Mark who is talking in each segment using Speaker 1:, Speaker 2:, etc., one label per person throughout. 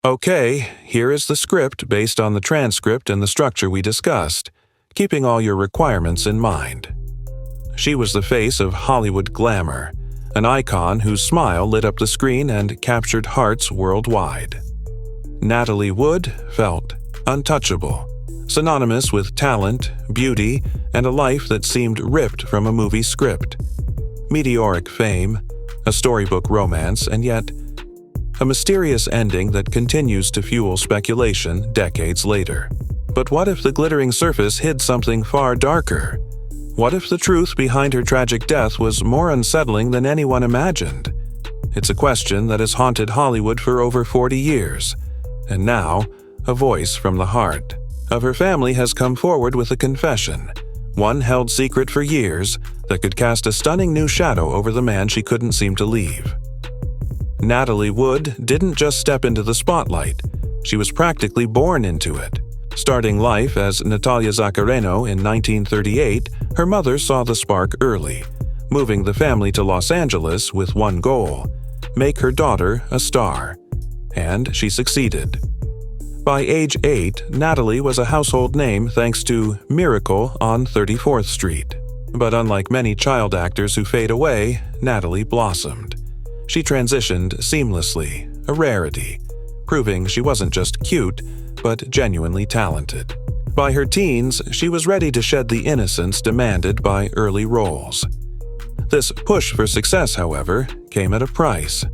Speaker 1: Okay, here is the script based on the transcript and the structure we discussed, keeping all your requirements in mind. She was the face of Hollywood glamour, an icon whose smile lit up the screen and captured hearts worldwide. Natalie Wood felt untouchable, synonymous with talent, beauty, and a life that seemed ripped from a movie script. Meteoric fame, a storybook romance, and yet a mysterious ending that continues to fuel speculation decades later. But what if the glittering surface hid something far darker? What if the truth behind her tragic death was more unsettling than anyone imagined? It's a question that has haunted Hollywood for over 40 years, and now, a voice from the heart of her family has come forward with a confession, one held secret for years, that could cast a stunning new shadow over the man she couldn't seem to leave. Natalie Wood didn't just step into the spotlight, she was practically born into it. Starting life as Natalia Zaccareno in 1938, her mother saw the spark early, moving the family to Los Angeles with one goal: make her daughter a star. And she succeeded. By age 8, Natalie was a household name thanks to Miracle on 34th Street. But unlike many child actors who fade away, Natalie blossomed. She transitioned seamlessly, a rarity, proving she wasn't just cute, but genuinely talented. By her teens, she was ready to shed the innocence demanded by early roles. This push for success, however, came at a price.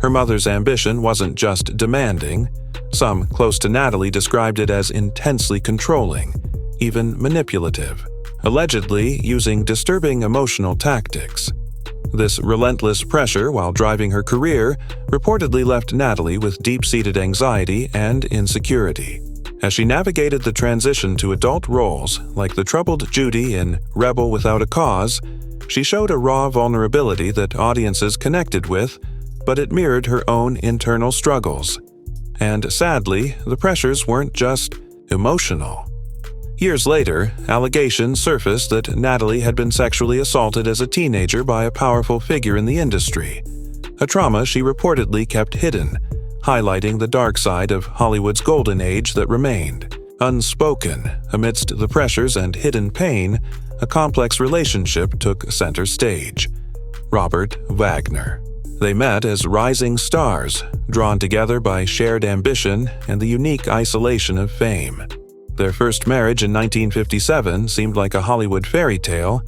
Speaker 1: Her mother's ambition wasn't just demanding. Some close to Natalie described it as intensely controlling, even manipulative, allegedly using disturbing emotional tactics. This relentless pressure while driving her career reportedly left Natalie with deep-seated anxiety and insecurity. As she navigated the transition to adult roles, like the troubled Judy in Rebel Without a Cause, she showed a raw vulnerability that audiences connected with, but it mirrored her own internal struggles. And sadly, the pressures weren't just emotional. Years later, allegations surfaced that Natalie had been sexually assaulted as a teenager by a powerful figure in the industry, a trauma she reportedly kept hidden, highlighting the dark side of Hollywood's golden age that remained. Unspoken, amidst the pressures and hidden pain, a complex relationship took center stage. Robert Wagner. They met as rising stars, drawn together by shared ambition and the unique isolation of fame. Their first marriage in 1957 seemed like a Hollywood fairy tale,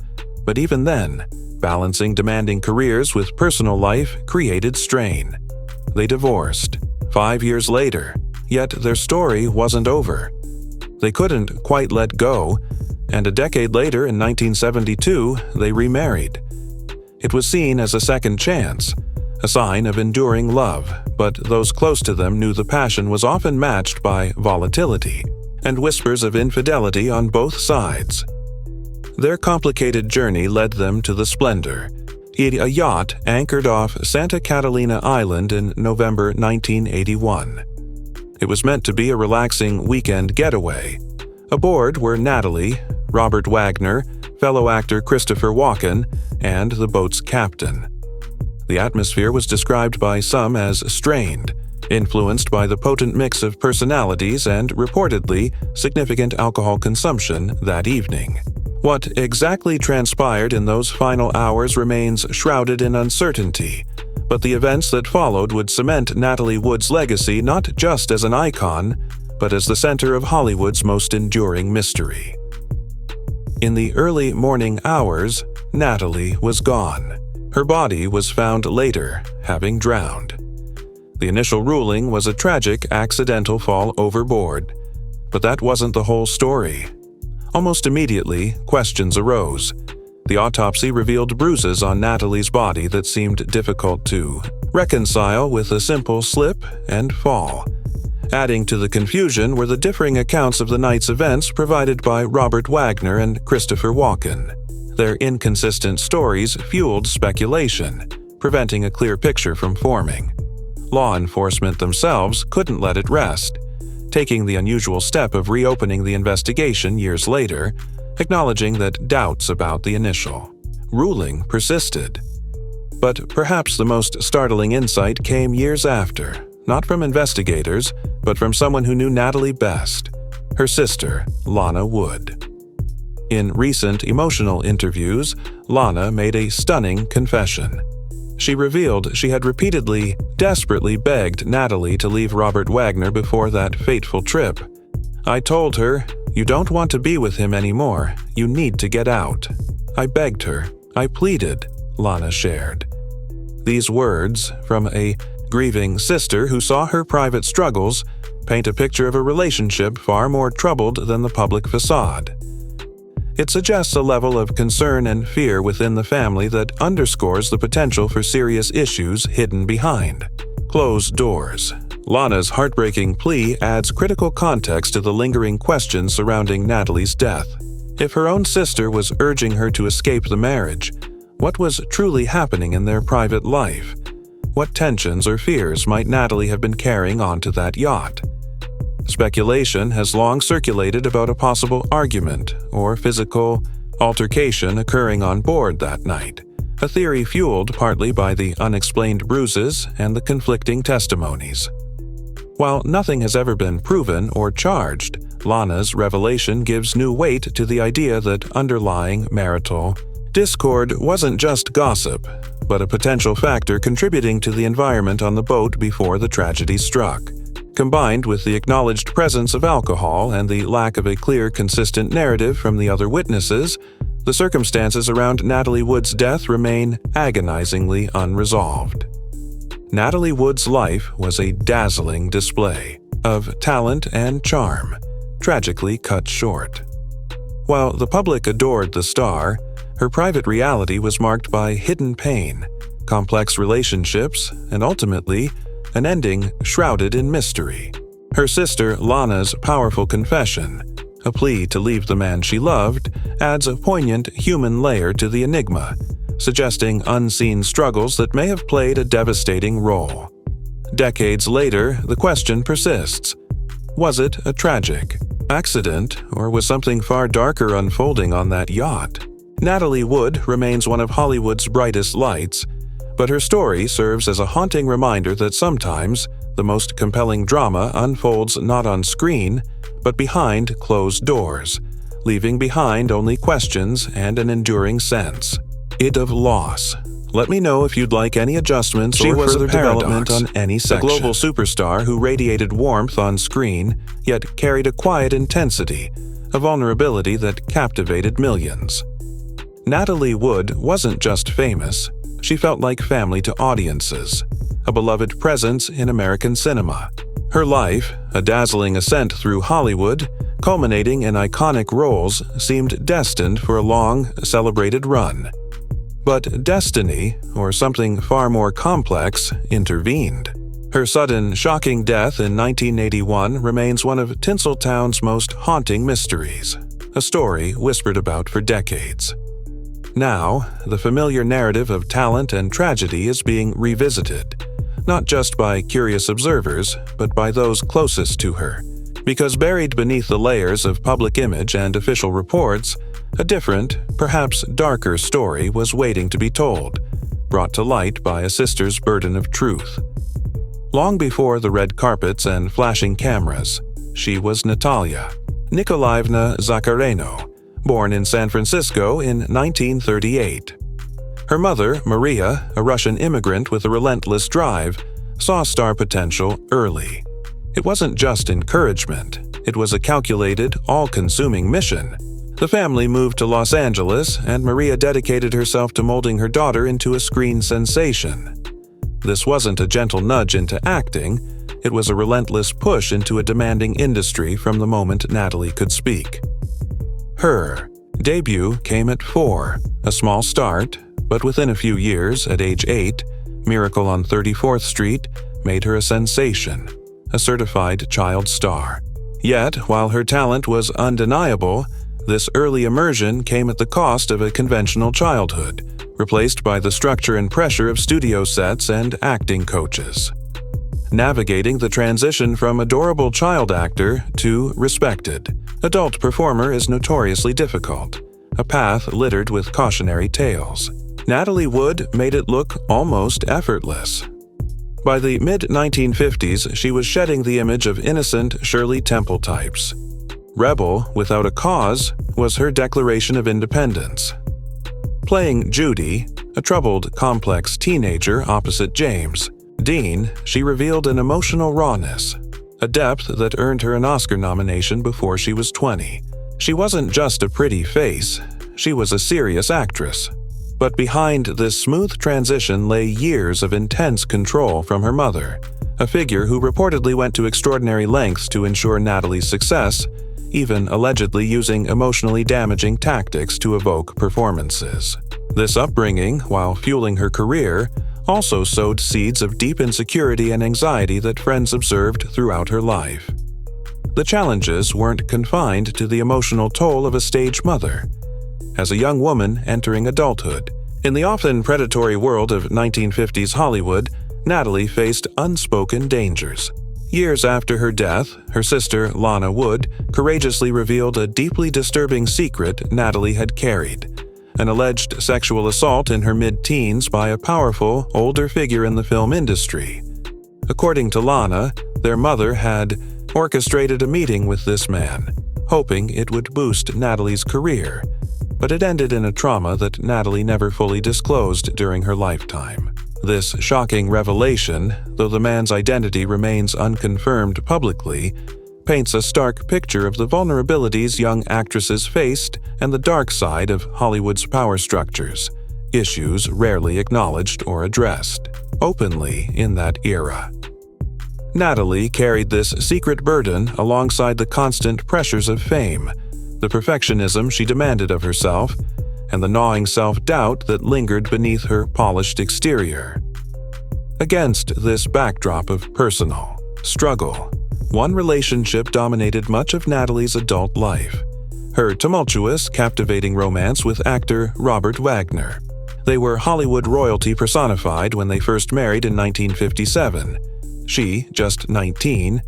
Speaker 1: but even then, balancing demanding careers with personal life created strain. They divorced 5 years later, yet their story wasn't over. They couldn't quite let go, and a decade later in 1972, they remarried. It was seen as a second chance, a sign of enduring love, but those close to them knew the passion was often matched by volatility and whispers of infidelity on both sides. Their complicated journey led them to the Splendor, a yacht anchored off Santa Catalina Island in November 1981. It was meant to be a relaxing weekend getaway. Aboard were Natalie, Robert Wagner, fellow actor Christopher Walken, and the boat's captain. The atmosphere was described by some as strained, influenced by the potent mix of personalities and, reportedly, significant alcohol consumption that evening. What exactly transpired in those final hours remains shrouded in uncertainty, but the events that followed would cement Natalie Wood's legacy not just as an icon, but as the center of Hollywood's most enduring mystery. In the early morning hours, Natalie was gone. Her body was found later, having drowned. The initial ruling was a tragic accidental fall overboard, but that wasn't the whole story. Almost immediately, questions arose. The autopsy revealed bruises on Natalie's body that seemed difficult to reconcile with a simple slip and fall. Adding to the confusion were the differing accounts of the night's events provided by Robert Wagner and Christopher Walken. Their inconsistent stories fueled speculation, preventing a clear picture from forming. Law enforcement themselves couldn't let it rest, taking the unusual step of reopening the investigation years later, acknowledging that doubts about the initial ruling persisted. But perhaps the most startling insight came years after, not from investigators, but from someone who knew Natalie best, her sister, Lana Wood. In recent emotional interviews, Lana made a stunning confession. She revealed she had repeatedly, desperately begged Natalie to leave Robert Wagner before that fateful trip. "I told her, 'You don't want to be with him anymore. You need to get out.' I begged her. I pleaded," Lana shared. These words, from a grieving sister who saw her private struggles, paint a picture of a relationship far more troubled than the public facade. It suggests a level of concern and fear within the family that underscores the potential for serious issues hidden behind closed doors. Lana's heartbreaking plea adds critical context to the lingering questions surrounding Natalie's death. If her own sister was urging her to escape the marriage, what was truly happening in their private life? What tensions or fears might Natalie have been carrying onto that yacht? Speculation has long circulated about a possible argument or physical altercation occurring on board that night, a theory fueled partly by the unexplained bruises and the conflicting testimonies. While nothing has ever been proven or charged, Lana's revelation gives new weight to the idea that underlying marital discord wasn't just gossip, but a potential factor contributing to the environment on the boat before the tragedy struck. Combined with the acknowledged presence of alcohol and the lack of a clear, consistent narrative from the other witnesses, the circumstances around Natalie Wood's death remain agonizingly unresolved. Natalie Wood's life was a dazzling display of talent and charm, tragically cut short. While the public adored the star, her private reality was marked by hidden pain, complex relationships, and ultimately, an ending shrouded in mystery. Her sister Lana's powerful confession, a plea to leave the man she loved, adds a poignant human layer to the enigma, suggesting unseen struggles that may have played a devastating role. Decades later, the question persists. Was it a tragic accident, or was something far darker unfolding on that yacht? Natalie Wood remains one of Hollywood's brightest lights, but her story serves as a haunting reminder that sometimes the most compelling drama unfolds not on screen, but behind closed doors, leaving behind only questions and an enduring sense of loss. Let me know if you'd like any adjustments or further development on any section. A global superstar who radiated warmth on screen, yet carried a quiet intensity, a vulnerability that captivated millions. Natalie Wood wasn't just famous. She felt like family to audiences, a beloved presence in American cinema. Her life, a dazzling ascent through Hollywood, culminating in iconic roles, seemed destined for a long, celebrated run. But destiny, or something far more complex, intervened. Her sudden, shocking death in 1981 remains one of Tinseltown's most haunting mysteries, a story whispered about for decades. Now, the familiar narrative of talent and tragedy is being revisited, not just by curious observers, but by those closest to her. Because buried beneath the layers of public image and official reports, a different, perhaps darker story was waiting to be told, brought to light by a sister's burden of truth. Long before the red carpets and flashing cameras, she was Natalia Nikolaevna Zakhareno, born in San Francisco in 1938. Her mother, Maria, a Russian immigrant with a relentless drive, saw star potential early. It wasn't just encouragement, it was a calculated, all-consuming mission. The family moved to Los Angeles, and Maria dedicated herself to molding her daughter into a screen sensation. This wasn't a gentle nudge into acting, it was a relentless push into a demanding industry from the moment Natalie could speak. Her debut came at 4, a small start, but within a few years, at age 8, Miracle on 34th Street made her a sensation, a certified child star. Yet, while her talent was undeniable, this early immersion came at the cost of a conventional childhood, replaced by the structure and pressure of studio sets and acting coaches. Navigating the transition from adorable child actor to respected adult performer is notoriously difficult, a path littered with cautionary tales. Natalie Wood made it look almost effortless. By the mid-1950s, she was shedding the image of innocent Shirley Temple types. Rebel without a cause was her declaration of independence. Playing Judy, a troubled, complex teenager opposite James Dean, she revealed an emotional rawness, a depth that earned her an Oscar nomination before she was 20. She wasn't just a pretty face, she was a serious actress. But behind this smooth transition lay years of intense control from her mother, a figure who reportedly went to extraordinary lengths to ensure Natalie's success, even allegedly using emotionally damaging tactics to evoke performances. This upbringing, while fueling her career, also sowed seeds of deep insecurity and anxiety that friends observed throughout her life. The challenges weren't confined to the emotional toll of a stage mother. As a young woman entering adulthood, in the often predatory world of 1950s Hollywood, Natalie faced unspoken dangers. Years after her death, her sister, Lana Wood, courageously revealed a deeply disturbing secret Natalie had carried: an alleged sexual assault in her mid-teens by a powerful, older figure in the film industry. According to Lana, their mother had orchestrated a meeting with this man, hoping it would boost Natalie's career, but it ended in a trauma that Natalie never fully disclosed during her lifetime. This shocking revelation, though the man's identity remains unconfirmed publicly, paints a stark picture of the vulnerabilities young actresses faced and the dark side of Hollywood's power structures, issues rarely acknowledged or addressed openly in that era. Natalie carried this secret burden alongside the constant pressures of fame, the perfectionism she demanded of herself, and the gnawing self-doubt that lingered beneath her polished exterior. Against this backdrop of personal struggle, one relationship dominated much of Natalie's adult life: her tumultuous, captivating romance with actor Robert Wagner. They were Hollywood royalty personified when they first married in 1957. She, just 19,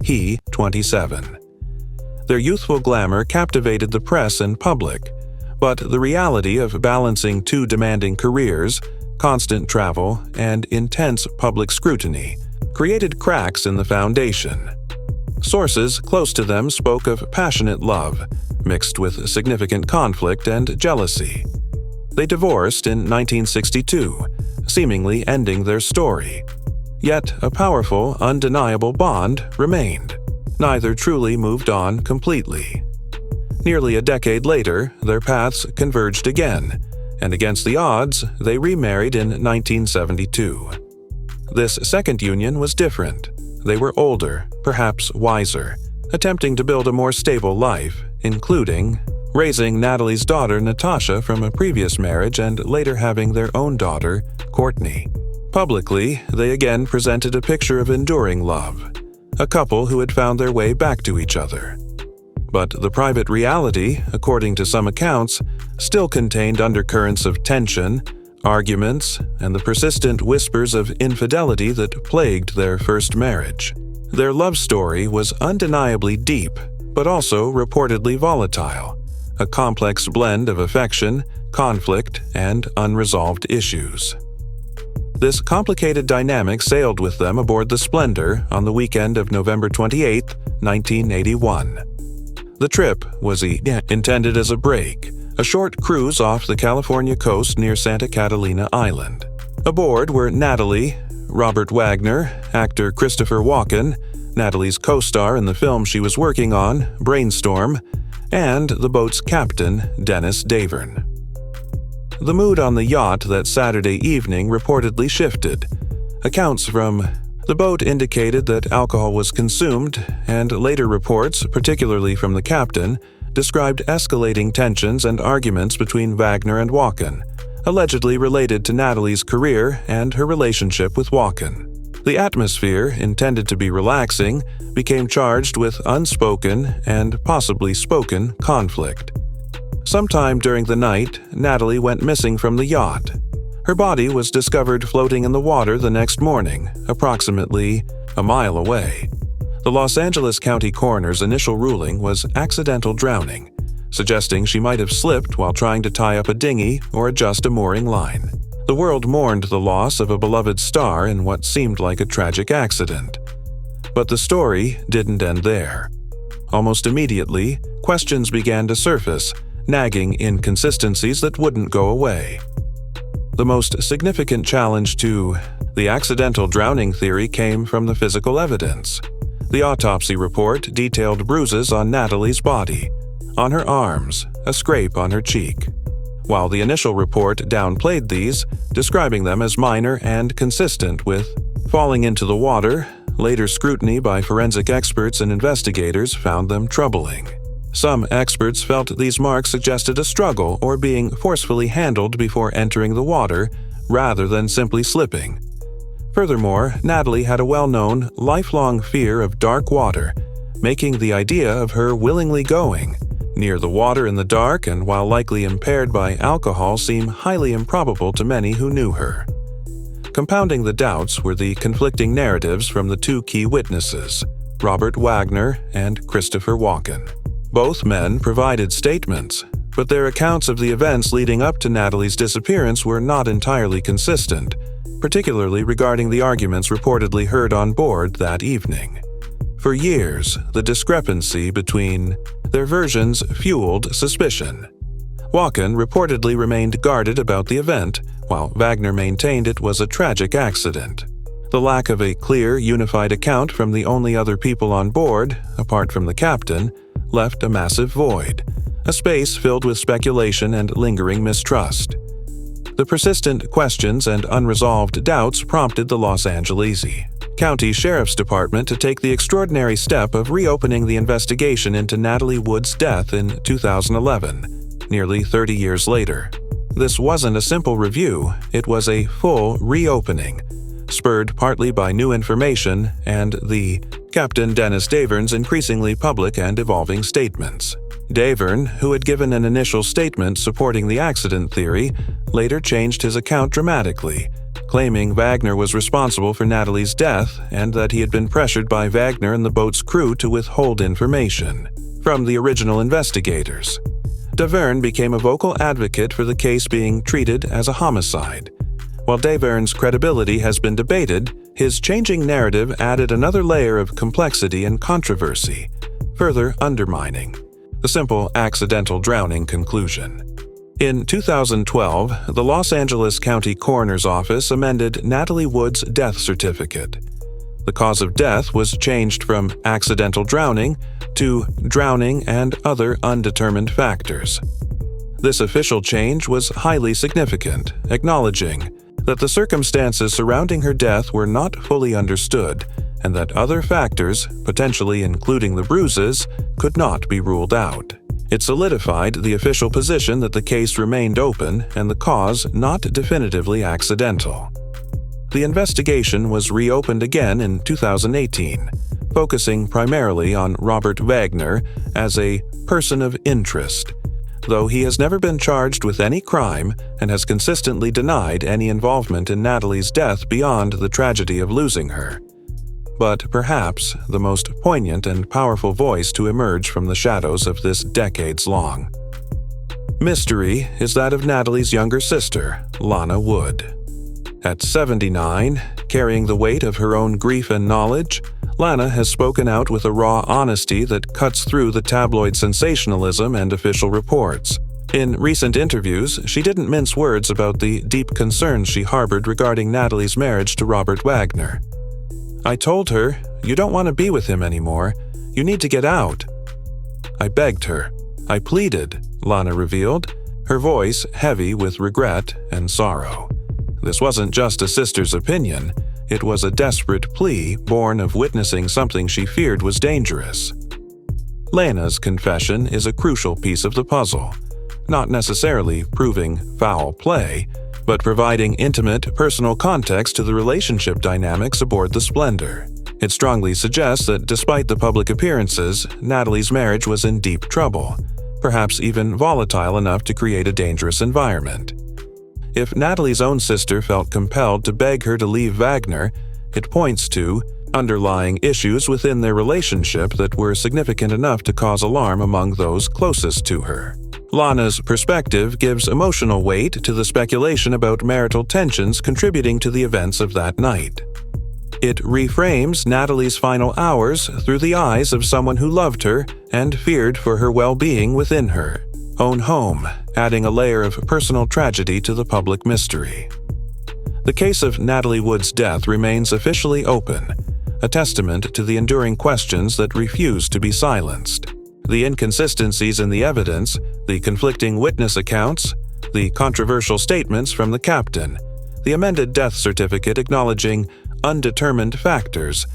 Speaker 1: he, 27. Their youthful glamour captivated the press and public, but the reality of balancing two demanding careers, constant travel, and intense public scrutiny created cracks in the foundation. Sources close to them spoke of passionate love, mixed with significant conflict and jealousy. They divorced in 1962, seemingly ending their story. Yet a powerful, undeniable bond remained. Neither truly moved on completely. Nearly a decade later, their paths converged again, and against the odds, they remarried in 1972. This second union was different. They were older, perhaps wiser, attempting to build a more stable life, including raising Natalie's daughter Natasha from a previous marriage and later having their own daughter, Courtney. Publicly, they again presented a picture of enduring love, a couple who had found their way back to each other. But the private reality, according to some accounts, still contained undercurrents of tension, arguments, and the persistent whispers of infidelity that plagued their first marriage. Their love story was undeniably deep, but also reportedly volatile, a complex blend of affection, conflict, and unresolved issues. This complicated dynamic sailed with them aboard the Splendor on the weekend of November 28, 1981. The trip was intended as a break, a short cruise off the California coast near Santa Catalina Island. Aboard were Natalie, Robert Wagner, actor Christopher Walken, Natalie's co-star in the film she was working on, Brainstorm, and the boat's captain, Dennis Davern. The mood on the yacht that Saturday evening reportedly shifted. Accounts from the boat indicated that alcohol was consumed, and later reports, particularly from the captain, described escalating tensions and arguments between Wagner and Walken, allegedly related to Natalie's career and her relationship with Walken. The atmosphere, intended to be relaxing, became charged with unspoken and possibly spoken conflict. Sometime during the night, Natalie went missing from the yacht. Her body was discovered floating in the water the next morning, approximately a mile away. The Los Angeles County Coroner's initial ruling was accidental drowning, suggesting she might have slipped while trying to tie up a dinghy or adjust a mooring line. The world mourned the loss of a beloved star in what seemed like a tragic accident. But the story didn't end there. Almost immediately, questions began to surface, nagging inconsistencies that wouldn't go away. The most significant challenge to the accidental drowning theory came from the physical evidence. The autopsy report detailed bruises on Natalie's body, on her arms, a scrape on her cheek. While the initial report downplayed these, describing them as minor and consistent with falling into the water, later scrutiny by forensic experts and investigators found them troubling. Some experts felt these marks suggested a struggle or being forcefully handled before entering the water, rather than simply slipping. Furthermore, Natalie had a well-known, lifelong fear of dark water, making the idea of her willingly going near the water in the dark and while likely impaired by alcohol seem highly improbable to many who knew her. Compounding the doubts were the conflicting narratives from the two key witnesses, Robert Wagner and Christopher Walken. Both men provided statements, but their accounts of the events leading up to Natalie's disappearance were not entirely consistent, particularly regarding the arguments reportedly heard on board that evening. For years, the discrepancy between their versions fueled suspicion. Walken reportedly remained guarded about the event, while Wagner maintained it was a tragic accident. The lack of a clear, unified account from the only other people on board, apart from the captain, left a massive void, a space filled with speculation and lingering mistrust. The persistent questions and unresolved doubts prompted the Los Angeles County Sheriff's Department to take the extraordinary step of reopening the investigation into Natalie Wood's death in 2011, nearly 30 years later. This wasn't a simple review, it was a full reopening, spurred partly by new information and the Captain Dennis Davern's increasingly public and evolving statements. Davern, who had given an initial statement supporting the accident theory, later changed his account dramatically, claiming Wagner was responsible for Natalie's death and that he had been pressured by Wagner and the boat's crew to withhold information from the original investigators. Davern became a vocal advocate for the case being treated as a homicide. While Davern's credibility has been debated, his changing narrative added another layer of complexity and controversy, further undermining the simple accidental drowning conclusion. In 2012, the Los Angeles County Coroner's Office amended Natalie Wood's death certificate. The cause of death was changed from accidental drowning to drowning and other undetermined factors. This official change was highly significant, acknowledging that the circumstances surrounding her death were not fully understood and that other factors, potentially including the bruises, could not be ruled out. It solidified the official position that the case remained open and the cause not definitively accidental. The investigation was reopened again in 2018, focusing primarily on Robert Wagner as a person of interest, though he has never been charged with any crime and has consistently denied any involvement in Natalie's death beyond the tragedy of losing her. But perhaps the most poignant and powerful voice to emerge from the shadows of this decades-long mystery is that of Natalie's younger sister, Lana Wood. At 79, carrying the weight of her own grief and knowledge, Lana has spoken out with a raw honesty that cuts through the tabloid sensationalism and official reports. In recent interviews, she didn't mince words about the deep concerns she harbored regarding Natalie's marriage to Robert Wagner. "I told her, you don't want to be with him anymore. You need to get out." "I begged her. I pleaded," Lana revealed, her voice heavy with regret and sorrow. This wasn't just a sister's opinion. It was a desperate plea born of witnessing something she feared was dangerous. Lana's confession is a crucial piece of the puzzle, not necessarily proving foul play, but providing intimate, personal context to the relationship dynamics aboard the Splendor. It strongly suggests that despite the public appearances, Natalie's marriage was in deep trouble, perhaps even volatile enough to create a dangerous environment. If Natalie's own sister felt compelled to beg her to leave Wagner, it points to underlying issues within their relationship that were significant enough to cause alarm among those closest to her. Lana's perspective gives emotional weight to the speculation about marital tensions contributing to the events of that night. It reframes Natalie's final hours through the eyes of someone who loved her and feared for her well-being within her own home, adding a layer of personal tragedy to the public mystery. The case of Natalie Wood's death remains officially open, a testament to the enduring questions that refuse to be silenced. The inconsistencies in the evidence, the conflicting witness accounts, the controversial statements from the captain, the amended death certificate acknowledging undetermined factors,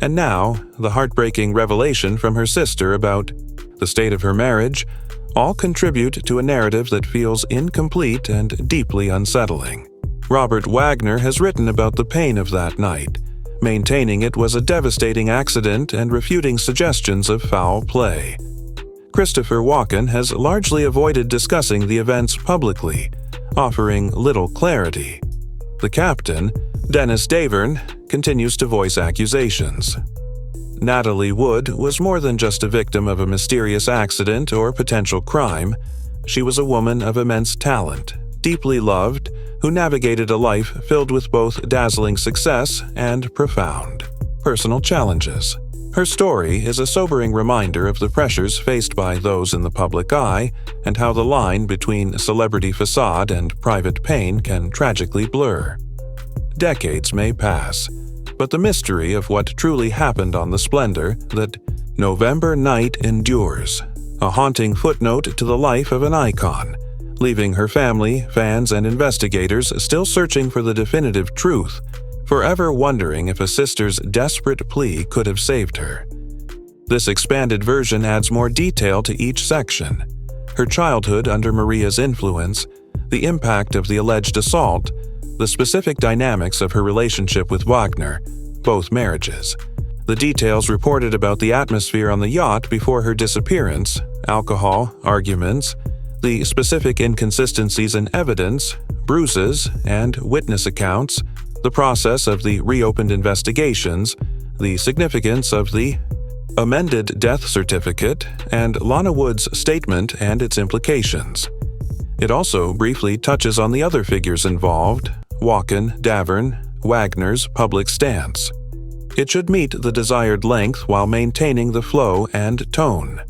Speaker 1: and now the heartbreaking revelation from her sister about the state of her marriage, all contribute to a narrative that feels incomplete and deeply unsettling. Robert Wagner has written about the pain of that night, maintaining it was a devastating accident and refuting suggestions of foul play. Christopher Walken has largely avoided discussing the events publicly, offering little clarity. The captain, Dennis Davern, continues to voice accusations. Natalie Wood was more than just a victim of a mysterious accident or potential crime. She was a woman of immense talent, deeply loved, who navigated a life filled with both dazzling success and profound personal challenges. Her story is a sobering reminder of the pressures faced by those in the public eye and how the line between celebrity facade and private pain can tragically blur. Decades may pass, but the mystery of what truly happened on the Splendor that November night endures, a haunting footnote to the life of an icon, leaving her family, fans, and investigators still searching for the definitive truth, forever wondering if a sister's desperate plea could have saved her. This expanded version adds more detail to each section: her childhood under Maria's influence, the impact of the alleged assault, the specific dynamics of her relationship with Wagner, both marriages, the details reported about the atmosphere on the yacht before her disappearance, alcohol, arguments, the specific inconsistencies in evidence, bruises, and witness accounts, the process of the reopened investigations, the significance of the amended death certificate, and Lana Wood's statement and its implications. It also briefly touches on the other figures involved: Walken, Davern, Wagner's public stance. It should meet the desired length while maintaining the flow and tone.